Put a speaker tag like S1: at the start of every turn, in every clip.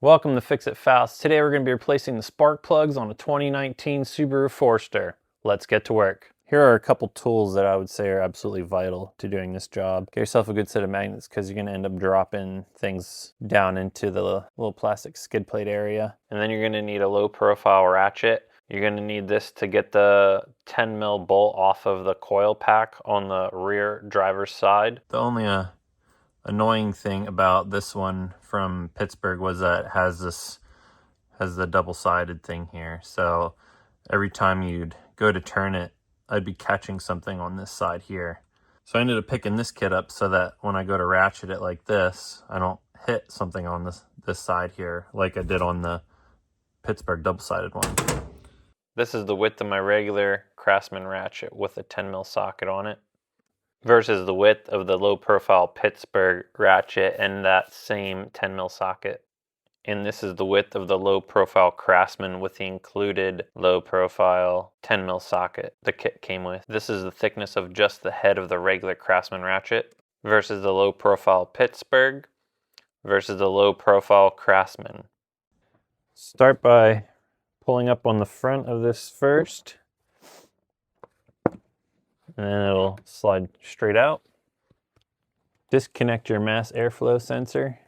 S1: Welcome to Fix It Fast. Today we're going to be replacing the spark plugs on a 2019 Subaru Forester. Let's get to work. Here are a couple tools that I would say are absolutely vital to doing this job. Get yourself a good set of magnets because you're going to end up dropping things down into the little plastic skid plate area. And then you're going to need a low profile ratchet. You're going to need this to get the 10 mil bolt off of the coil pack on the rear driver's side. The only annoying thing about this one from Pittsburgh was that it has the double-sided thing here. So every time you'd go to turn it, I'd be catching something on this side here. So I ended up picking this kit up so that when I go to ratchet it like this, I don't hit something on this side here like I did on the Pittsburgh double-sided one. This is the width of my regular Craftsman ratchet with a 10 mil socket on it, versus the width of the low profile Pittsburgh ratchet and that same 10 mil socket. And this is the width of the low profile Craftsman with the included low profile 10 mil socket the kit came with. This is the thickness of just the head of the regular Craftsman ratchet versus the low profile Pittsburgh versus the low profile Craftsman. Start by pulling up on the front of this first, and then it'll slide straight out. Disconnect your mass airflow sensor.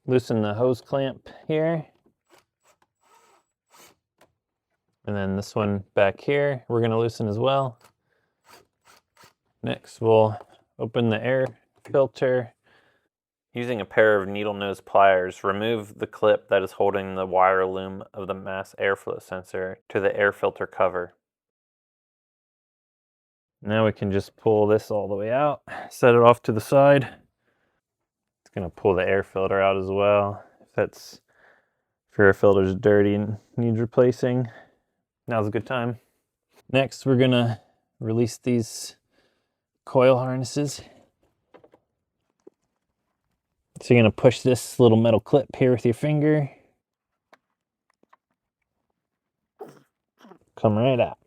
S1: Loosen the hose clamp here. And then this one back here, we're going to loosen as well. Next, we'll open the air filter. Using a pair of needle nose pliers, remove the clip that is holding the wire loom of the mass airflow sensor to the air filter cover. Now we can just pull this all the way out, set it off to the side. It's going to pull the air filter out as well. If your air filter is dirty and needs replacing, now's a good time. Next, we're going to release these coil harnesses. So you're going to push this little metal clip here with your finger. Come right out.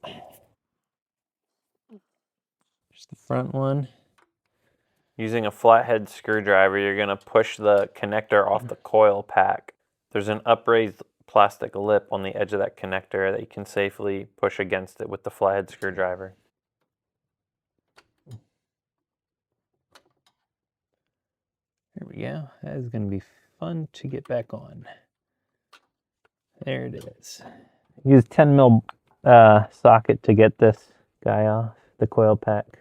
S1: The front one. Using a flathead screwdriver, you're going to push the connector off the coil pack. There's an upraised plastic lip on the edge of that connector that you can safely push against it with the flathead screwdriver. There we go. That is going to be fun to get back on. There it is. Use 10 mil socket to get this guy off the coil pack.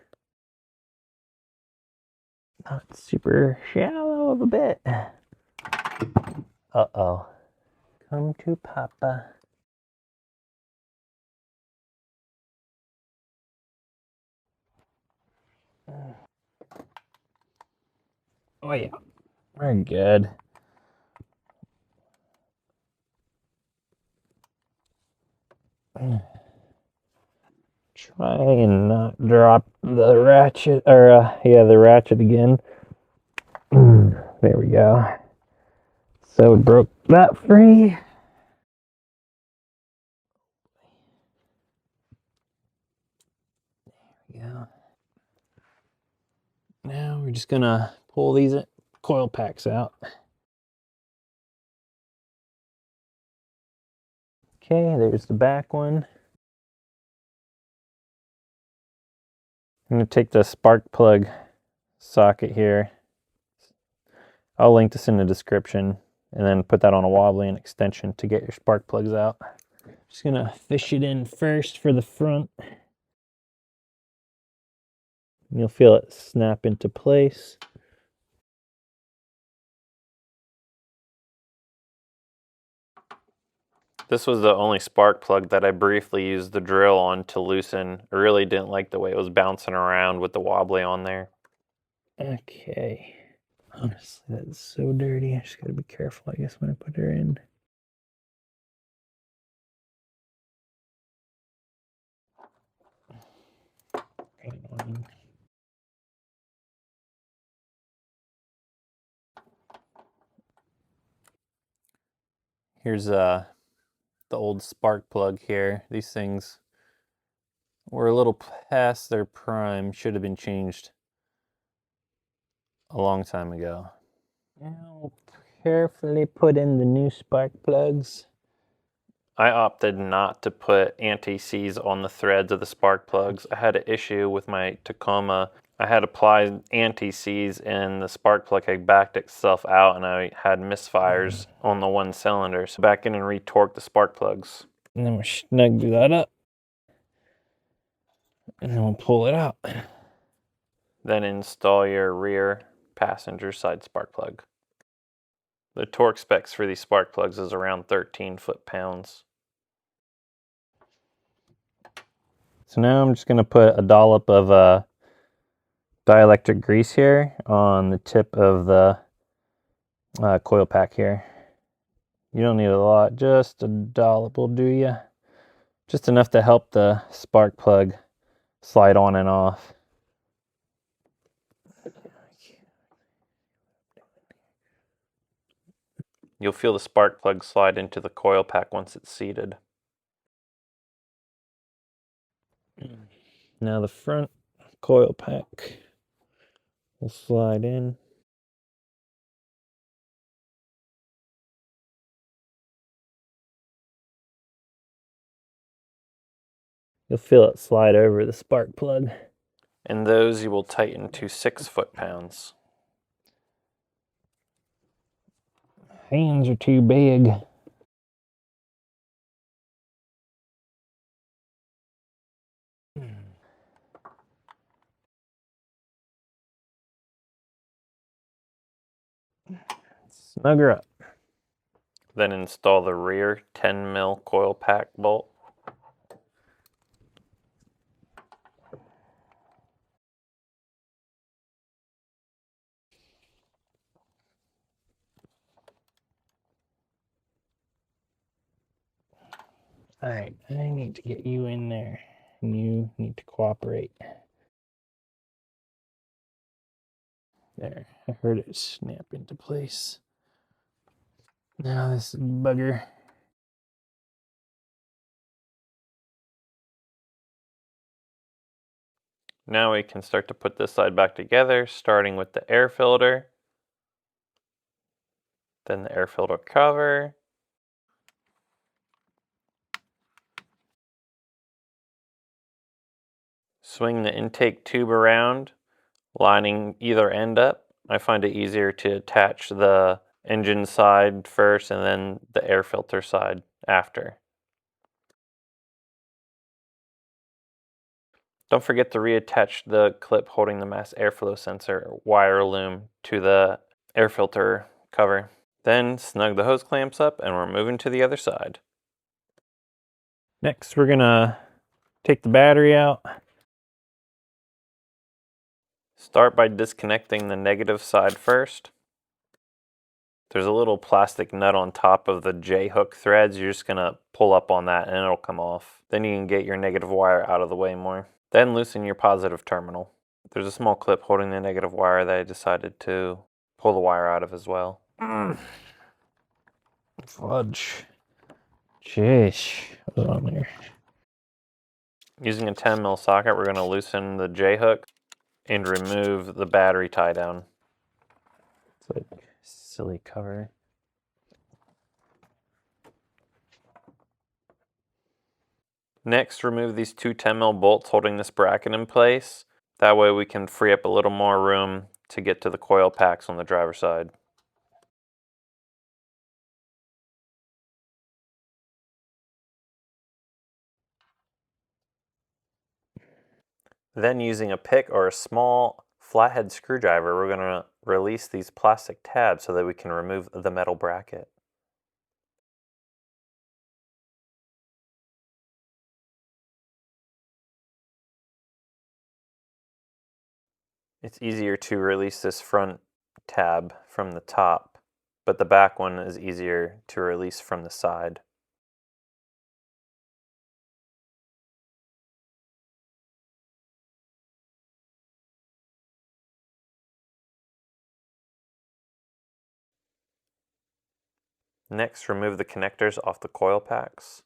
S1: Not super shallow of a bit. Uh-oh. Come to Papa. Oh yeah, we're good. Try and not drop the ratchet, or the ratchet again. There we go. So we broke that free. There we go. Now we're just gonna pull these coil packs out. Okay, there's the back one. I'm going to take the spark plug socket here. I'll link this in the description and then put that on a wobbly and extension to get your spark plugs out. Just going to fish it in first for the front. You'll feel it snap into place. This was the only spark plug that I briefly used the drill on to loosen. I really didn't like the way it was bouncing around with the wobbly on there. Okay. Honestly, that's so dirty. I just gotta be careful, I guess, when I put her in. Here's the old spark plug here. These things were a little past their prime, should have been changed a long time ago. Now Carefully put in the new spark plugs. I opted not to put anti-seize on the threads of the spark plugs. I had an issue with my Tacoma. I had applied anti-seize and the spark plug had backed itself out and I had misfires on the one cylinder. So back in and retorque the spark plugs. And then we'll snug that up. And then we'll pull it out. Then install your rear passenger side spark plug. The torque specs for these spark plugs is around 13 foot-pounds. So now I'm just going to put a dollop of dielectric grease here on the tip of the coil pack here. You don't need a lot, just a dollop will do you. Just enough to help the spark plug slide on and off. You'll feel the spark plug slide into the coil pack once it's seated. Now the front coil pack will slide in. You'll feel it slide over the spark plug. And those you will tighten to 6 foot-pounds. Hands are too big. Snug her up. Then install the rear 10 mil coil pack bolt. All right, I need to get you in there. You need to cooperate. There, I heard it snap into place. Now this bugger. Now we can start to put this side back together, starting with the air filter, then the air filter cover, swing the intake tube around, lining either end up. I find it easier to attach the engine side first and then the air filter side after. Don't forget to reattach the clip holding the mass airflow sensor wire loom to the air filter cover. Then snug the hose clamps up and we're moving to the other side. Next, we're gonna take the battery out. Start by disconnecting the negative side first. There's a little plastic nut on top of the J-hook threads. You're just gonna pull up on that and it'll come off. Then you can get your negative wire out of the way more. Then loosen your positive terminal. There's a small clip holding the negative wire that I decided to pull the wire out of as well. Fudge. Jeez, what's on there? Using a 10 mil socket, we're gonna loosen the J-hook and remove the battery tie down. It's like a silly cover. Next, remove these two 10 mil bolts holding this bracket in place. That way we can free up a little more room to get to the coil packs on the driver's side. Then using a pick or a small flathead screwdriver, we're going to release these plastic tabs so that we can remove the metal bracket. It's easier to release this front tab from the top, but the back one is easier to release from the side. Next, remove the connectors off the coil packs.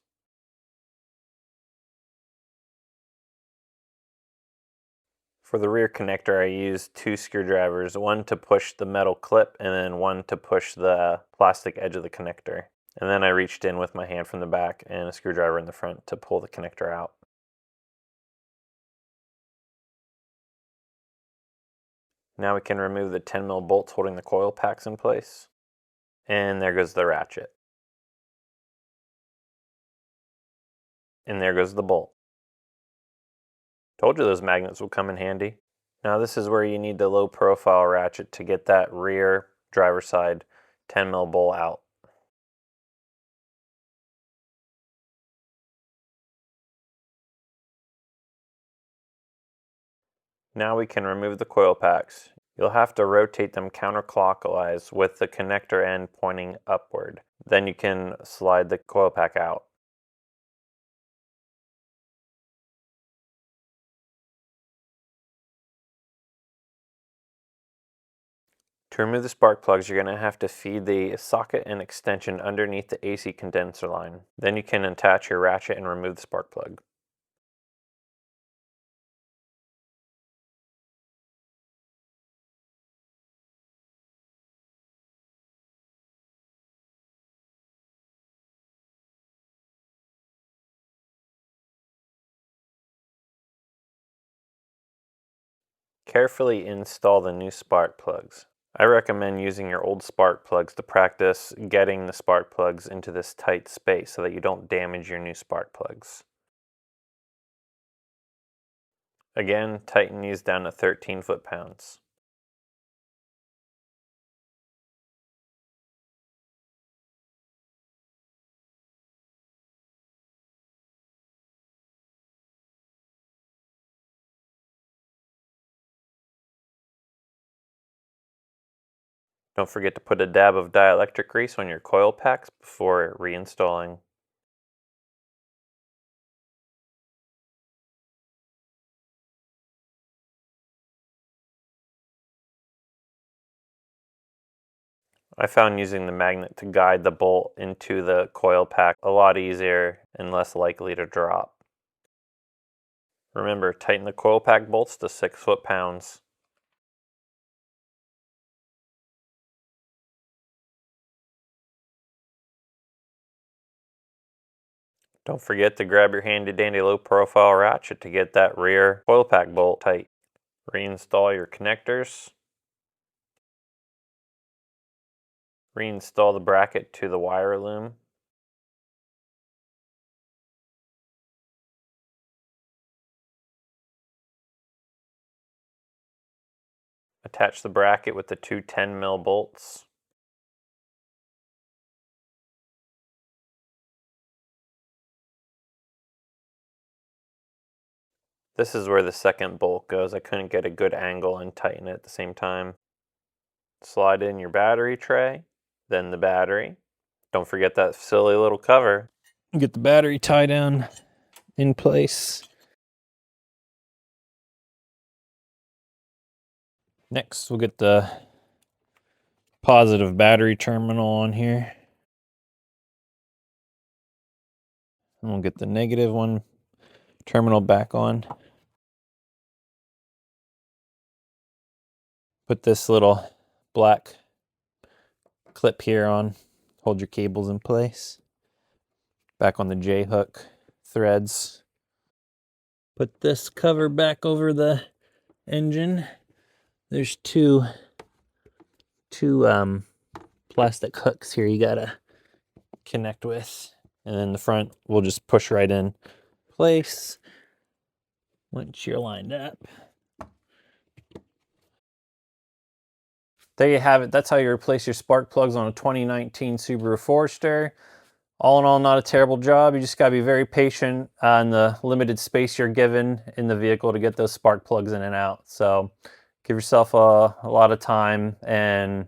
S1: For the rear connector, I used 2 screwdrivers, one to push the metal clip and then one to push the plastic edge of the connector. And then I reached in with my hand from the back and a screwdriver in the front to pull the connector out. Now we can remove the 10mm bolts holding the coil packs in place. And there goes the ratchet. And there goes the bolt. Told you those magnets will come in handy. Now this is where you need the low profile ratchet to get that rear driver's side 10mm bolt out. Now we can remove the coil packs. You'll have to rotate them counterclockwise with the connector end pointing upward. Then you can slide the coil pack out. To remove the spark plugs, you're going to have to feed the socket and extension underneath the AC condenser line. Then you can attach your ratchet and remove the spark plug. Carefully install the new spark plugs. I recommend using your old spark plugs to practice getting the spark plugs into this tight space so that you don't damage your new spark plugs. Again, tighten these down to 13 foot-pounds. Don't forget to put a dab of dielectric grease on your coil packs before reinstalling. I found using the magnet to guide the bolt into the coil pack a lot easier and less likely to drop. Remember, tighten the coil pack bolts to 6 foot-pounds. Don't forget to grab your handy dandy low profile ratchet to get that rear coil pack bolt tight. Reinstall your connectors. Reinstall the bracket to the wire loom. Attach the bracket with the two 10mm bolts. This is where the second bolt goes. I couldn't get a good angle and tighten it at the same time. Slide in your battery tray, then the battery. Don't forget that silly little cover. Get the battery tie down in place. Next, we'll get the positive battery terminal on here. And we'll get the negative one terminal back on. Put this little black clip here on. Hold your cables in place. Back on the J-hook threads. Put this cover back over the engine. There's two plastic hooks here you gotta connect with. And then the front we'll just push right in place once you're lined up. There you have it. That's how you replace your spark plugs on a 2019 Subaru Forester. All in all, not a terrible job. You just gotta be very patient on the limited space you're given in the vehicle to get those spark plugs in and out. So give yourself a lot of time and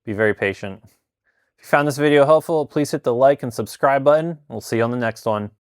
S1: be very patient. If you found this video helpful, please hit the like and subscribe button. We'll see you on the next one.